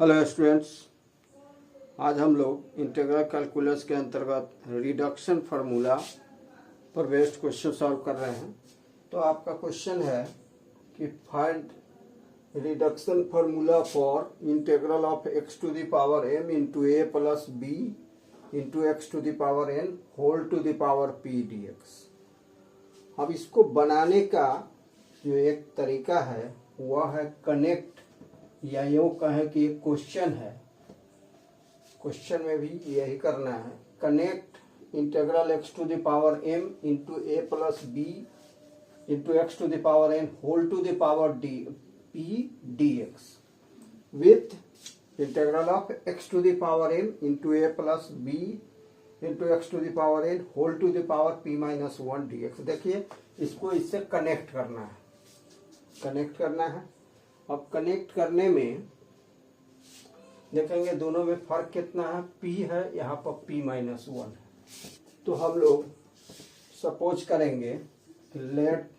Hello students, आज हम लोग इंटीग्रल कैलकुलस के अंतर्गत रिडक्शन फार्मूला पर बेस्ड क्वेश्चन सॉल्व कर रहे हैं। तो आपका क्वेश्चन है कि find reduction formula for integral of x to the power m into a plus b into x to the power n whole to the power p dx। अब इसको बनाने का जो एक तरीका है वह है कनेक्ट, या यूँ कहें कि एक क्वेश्चन है, क्वेश्चन में भी यही करना है। Connect integral x to the power m into A plus B into x to the power n whole to the power d p dx with integral of x to the power m into A plus B into x to the power n whole to the power p minus 1 dx। देखिए, इसको इससे connect करना है। अब connect करने में देखेंगे दोनों में फर्क कितना है। p है, यहाँ पर p माइनस 1 है। तो हम लोग सपोज करेंगे लेट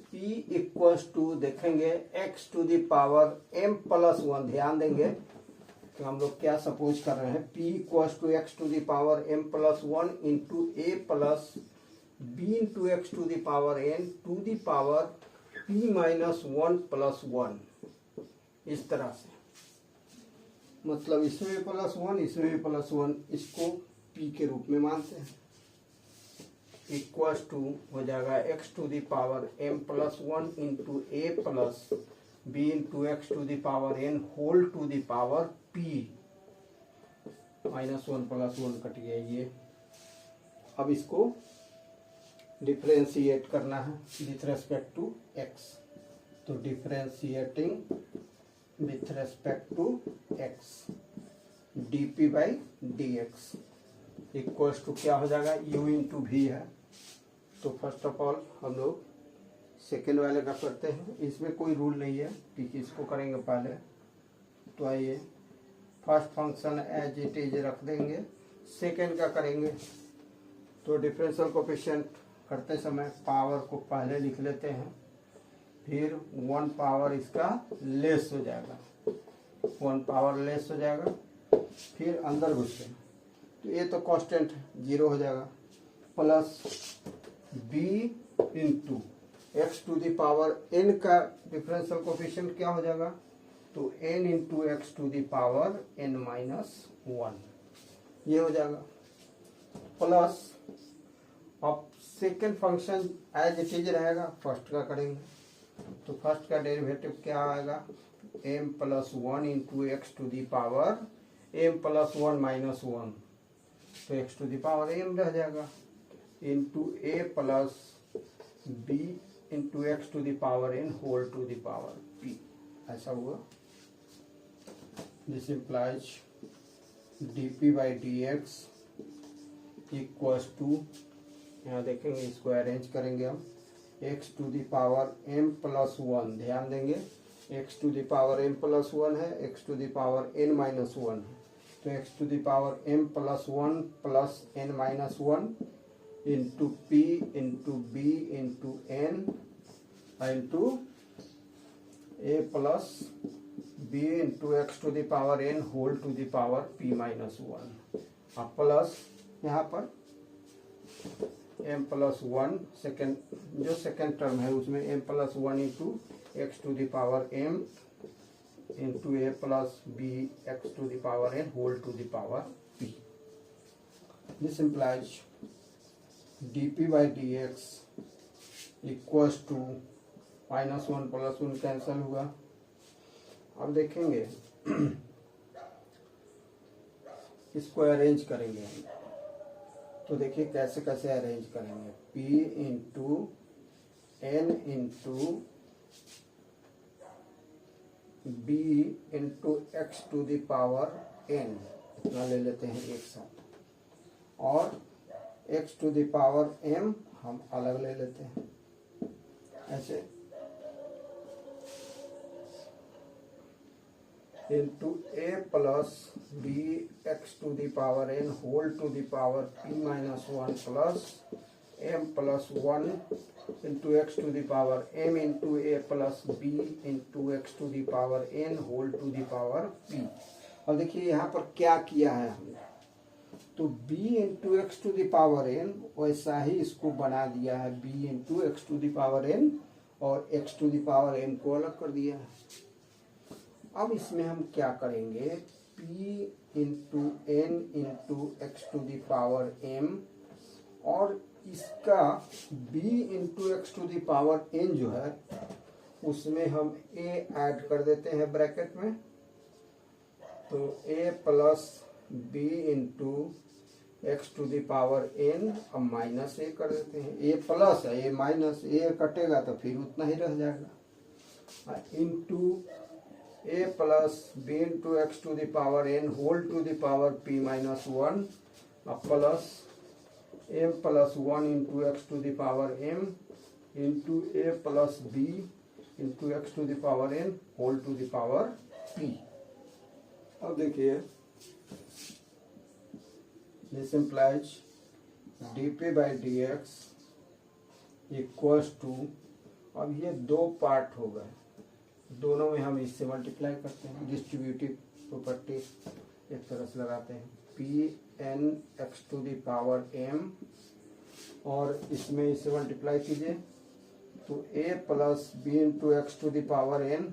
p इक्वल्स टू, देखेंगे x to the power m plus 1। ध्यान देंगे कि हम लोग क्या सपोज कर रहे हैं। p equals to x to the power m plus 1 into a plus b into x to the power n to the power p minus 1 plus 1। इस तरह से, मतलब इसमें भी प्लस 1, इसमें भी प्लस 1, इसको p के रूप में मानते हैं। इक्वल्स टू हो जाएगा x to the power m plus 1 into a plus b into x to the power n whole to the power p minus 1 plus 1 cut गया ये। अब इसको डिफ्रेंशिएट करना है विथ रेस्पेक्ट टू x। तो differentiating with respect to x dp by dx equals to क्या हो जाएगा, u इंटू वी है। तो फर्स्ट ऑफ ऑल हम लोग सेकेंड वाले का करते हैं। इसमें कोई रूल नहीं है कि किसको करेंगे पहले। तो आइए first function as it is रख देंगे, सेकेंड का करेंगे। तो डिफरेंशियल कोएफिशिएंट करते समय पावर को पहले लिख लेते हैं, फिर 1 पावर इसका लेस हो जाएगा, 1 पावर लेस हो जाएगा, फिर अंदर घुसते हैं। तो ये तो कांस्टेंट 0 हो जाएगा, plus b into x to the power n का डिफरेंशियल कोएफिशिएंट क्या हो जाएगा, तो n into x to the power n minus 1 ये हो जाएगा। प्लस अब second function as it is रहेगा, फर्स्ट का करेंगे। तो फर्स्ट का डेरिवेटिव क्या आएगा, m plus 1 into x to the power m plus 1 minus 1। तो x to the power m रह जाएगा into a plus b into x to the power n whole to the power p। ऐसा हुआ। This implies dp by dx equals to, यहाँ देखेंगे इसको arrange करेंगे हम, x to the power m plus 1। ध्यान देंगे x to the power m plus 1 है, x to the power n minus 1 है। तो x to the power m plus 1 plus n minus 1 into p into b into n into a plus b into x to the power n whole to the power p minus 1। अब plus यहाँ पर m plus 1 second, जो second term है उसमें m plus 1 into x to the power m into a plus b x to the power n whole to the power p। This implies dp by dx equals to minus 1 plus 1 cancel हुआ। अब देखेंगे इसको arrange करेंगे हम। तो देखिए कैसे कैसे अरेंज करेंगे, p into n into b into x to the power n इतना ले लेते हैं एक साथ, और x to the power m हम अलग ले लेते हैं ऐसे, into a plus b x to the power n whole to the power p minus 1 plus m plus 1 into x to the power m into a plus b into x to the power n whole to the power p। अब देखिए यहाँ पर क्या किया है हमने, तो b into x to the power n वैसा ही इसको बना दिया है, b into x to the power n और x to the power m को अलग कर दिया है। अब इसमें हम क्या करेंगे, p into n into x to the power m और इसका b into x to the power n जो है उसमें हम a ऐड कर देते हैं ब्रैकेट में, तो a plus b into x to the power n, अब माइनस a कर देते हैं, a प्लस है, a माइनस, a कटेगा तो फिर उतना ही रह जाएगा, into a plus b into x to the power n whole to the power p minus 1, अब plus m plus 1 into x to the power m into a plus b into x to the power n whole to the power p। अब देखिए this implies dp by dx equals to, अब ये दो part हो गए, दोनों में हम इससे मल्टीप्लाई करते हैं, डिस्ट्रीब्यूटिव प्रॉपर्टी एक तरह से लगाते हैं, p n x to the power m और इसमें इसे मल्टीप्लाई कीजिए तो a plus B into x to the power n,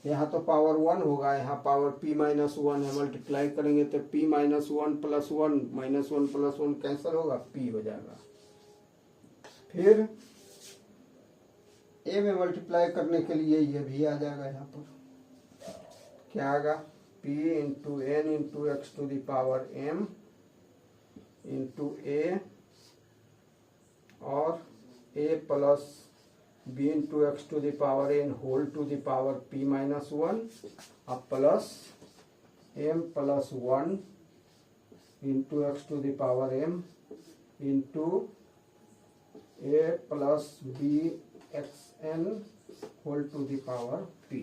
यहाँ तो पावर 1 होगा, यहाँ पावर p माइनस 1 है, मल्टीप्लाई करेंगे तो p minus 1 plus 1 minus 1 plus 1 cancel होगा, p हो जाएगा। फिर a में मल्टीप्लाई करने के लिए ये भी आ जाएगा, यहाँ पर क्या आएगा, p into n into x to the power m into a और a plus b into x to the power n whole to the power p minus 1, अब plus m plus 1 into x to the power m into a plus b x n whole to the power p।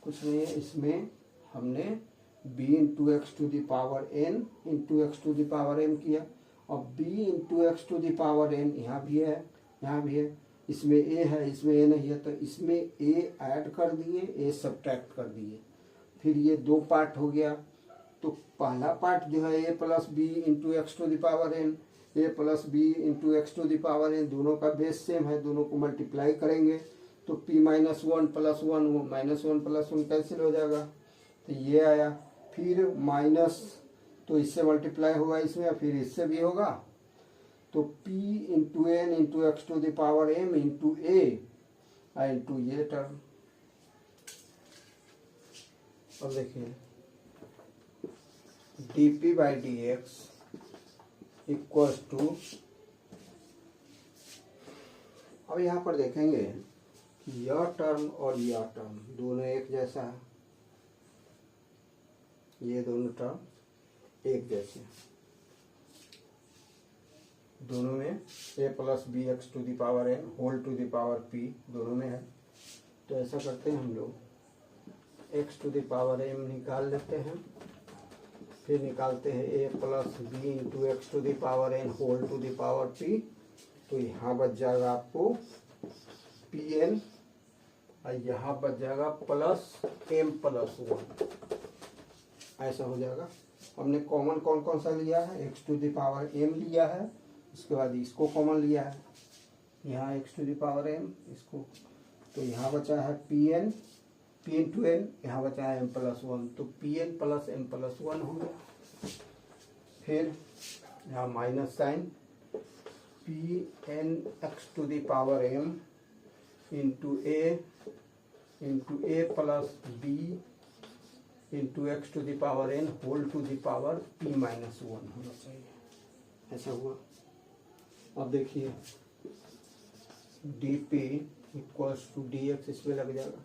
कुछ नहीं है, इसमें हमने b into x to the power n into x to the power m किया, और b into x to the power n यहाँ भी है, यहाँ भी है, इसमें a है, इसमें a नहीं है, तो इसमें a ऐड कर दिए, a सब्ट्रैक्ट कर दिए, फिर ये दो पार्ट हो गया। तो पहला पार्ट जो है a plus B into x to the power n, a plus B into x to the power n, दोनों का बेस सेम है, दोनों को मल्टीप्लाई करेंगे तो p माइनस 1 प्लस 1 वो माइनस 1 प्लस 1 कैंसिल हो जाएगा, तो ये आया। फिर माइनस, तो इससे मल्टीप्लाई होगा इसमें, फिर इससे भी होगा, तो p into n into x to the power m into a into ये टर्म। अब देखिए dp by dx equals to, अब यहाँ पर देखेंगे कि यह टर्म और यह टर्म दोनों एक जैसा है, ये दोनों टर्म एक जैसे, दोनों में a plus b x to the power n whole to the power p दोनों में है। तो ऐसा करते हैं हम लोग, x to the power m निकाल लेते हैं, फिर निकालते हैं a plus B into x to the power n whole to the power p, तो यहाँ बच जाएगा आपको pn और यहाँ बच जाएगा प्लस m प्लस 1, ऐसा हो जाएगा। हमने कॉमन कौन कौन सा लिया है, x to the power m लिया है, उसके बाद इसको कॉमन लिया है, यहाँ x to the power m इसको, तो यहाँ बचा है pn, p इंटू n, यहाँ बचा है m प्लस 1, तो pn प्लस m प्लस 1 हो गया। फिर यहाँ minus sign, pn x to the power m into a plus b into x to the power n whole to the power p minus 1 होना चाहिए, ऐसा हुआ। अब देखिए dp इक्वल्स टू dx इसमें लग जाएगा,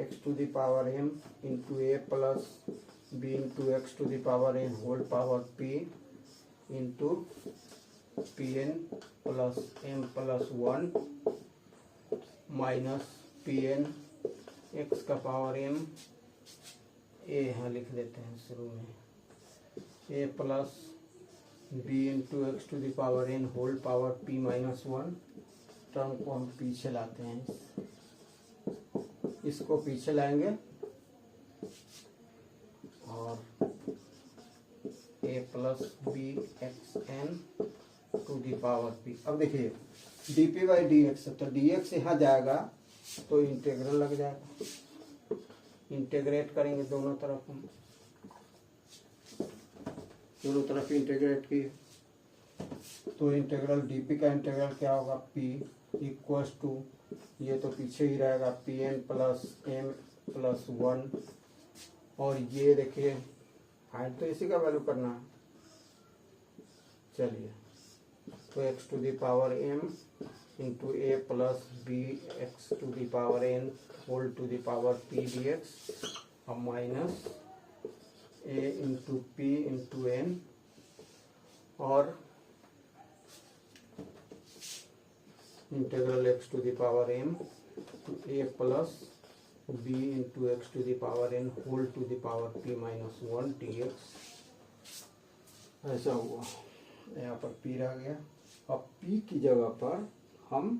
x to the power m into a plus b into x to the power n whole power p into pn plus m plus 1 minus pn x का पावर m, a यहाँ लिख देते हैं शुरू में, a plus B into x to the power N whole power P minus one. Term को हम पीछे लाते हैं, इसको पीछे लाएंगे और a plus b x n to the power P. अब देखिए D P by D X, तो डी एक्स यहाँ जाएगा तो इंटेग्रल लग जाएगा, इंटेग्रेट करेंगे दोनों तरफ, हम दोनों तरफ इंटेग्रेट किए तो इंटेग्रल डीपी का इंटेग्रल क्या होगा, पी इक्वल्स टू, ये तो पीछे ही रहेगा, p N plus M plus one, और ये देखिए फाइंड तो इसी का वैल्यू करना है। चलिए तो x to the power M into A plus b x to the power N whole to the power p d x, अब minus a into p into n, और integral x to the power m to a plus B into x to the power N whole to the power P minus one D x, ऐसा हुआ। यहाँ पर P रह गया। अब P की जगह पर हम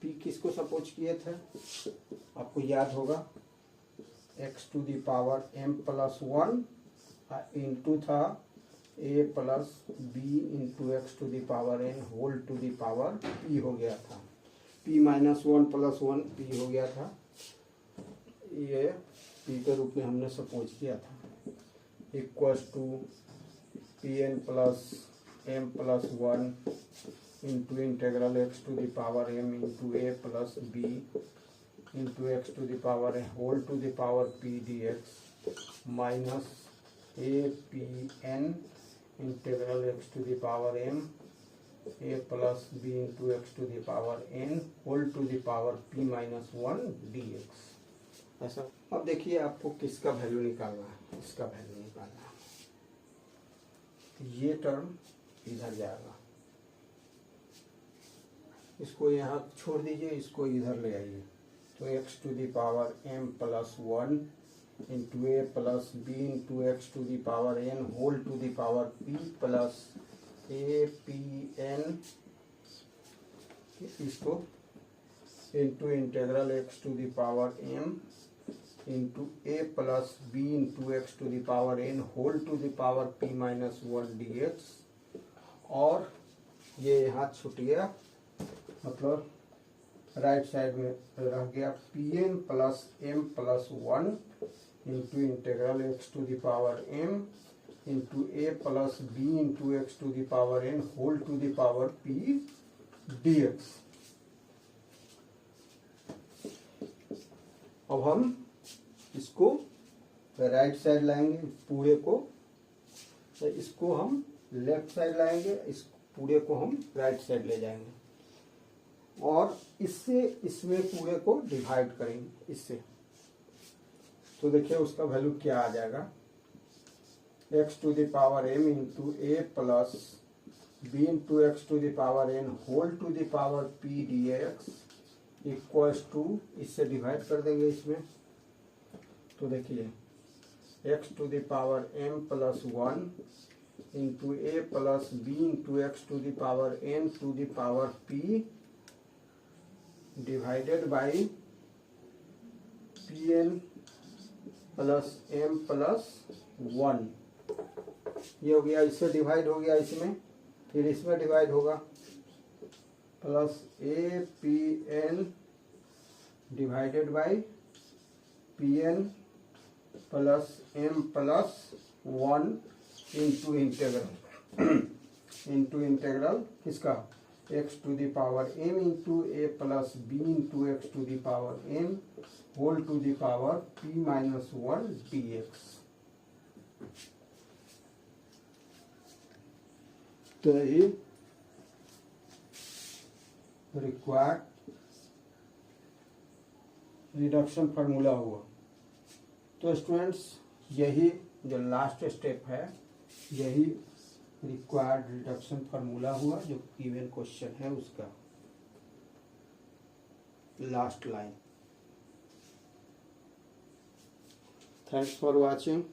पी किसको सपोज किए थे, आपको याद होगा, x to the power m plus one into था a plus B into x to the power N whole to the power p हो गया था, p minus one plus one p हो गया था, ये पी के रूप में हमने सपोज किया था, equals to p N plus M plus one into integral x to the power M into A plus B into x to the power whole to the power p d x minus a P n integral x to the power m a plus B into x to the power N whole to the power P minus one D x, ऐसा। अब देखिए आपको किसका value निकालना है, इसका value निकालना है, ये टर्म इधर जाएगा, इसको यहाँ छोड़ दीजिए, इसको इधर ले आइए, तो x to the power m plus one into A plus B into x to the power N whole to the power p plus A P n, इसको into integral x to the power M into A plus B into x to the power N whole to the power P minus one D x, और ये यहाँ छूट गया, मतलब right side में रह गया p N plus M plus one into integral x to the power M into A plus B into x to the power N whole to the power p d x. अब हम इसको right side लाएंगे, पूरे को, इसको हम left side लाएंगे, इस पूरे को हम राइट साइड ले जाएंगे, और इससे इसमें पूरे को डिवाइड करेंगे इससे, तो देखिए उसका वैल्यू क्या आ जाएगा, x to the power M into A plus B into x to the power N whole to the power p d x equals to, इससे डिवाइड कर देंगे इसमें, तो देखिए x to the power m plus one into A plus B into x to the power n to the power p divided by P N plus M plus one, ये हो गया, इससे डिवाइड हो गया इसमें, फिर इसमें डिवाइड होगा, plus A P N divided by P N plus M plus one into integral किसका, X to the power M into A plus B into x to the power N whole to the power P minus one D X. तो ये required reduction formula हुआ। तो students यही जो last step है, यही required reduction formula हुआ, जो गिवन क्वेश्चन है उसका last line. Thanks for watching.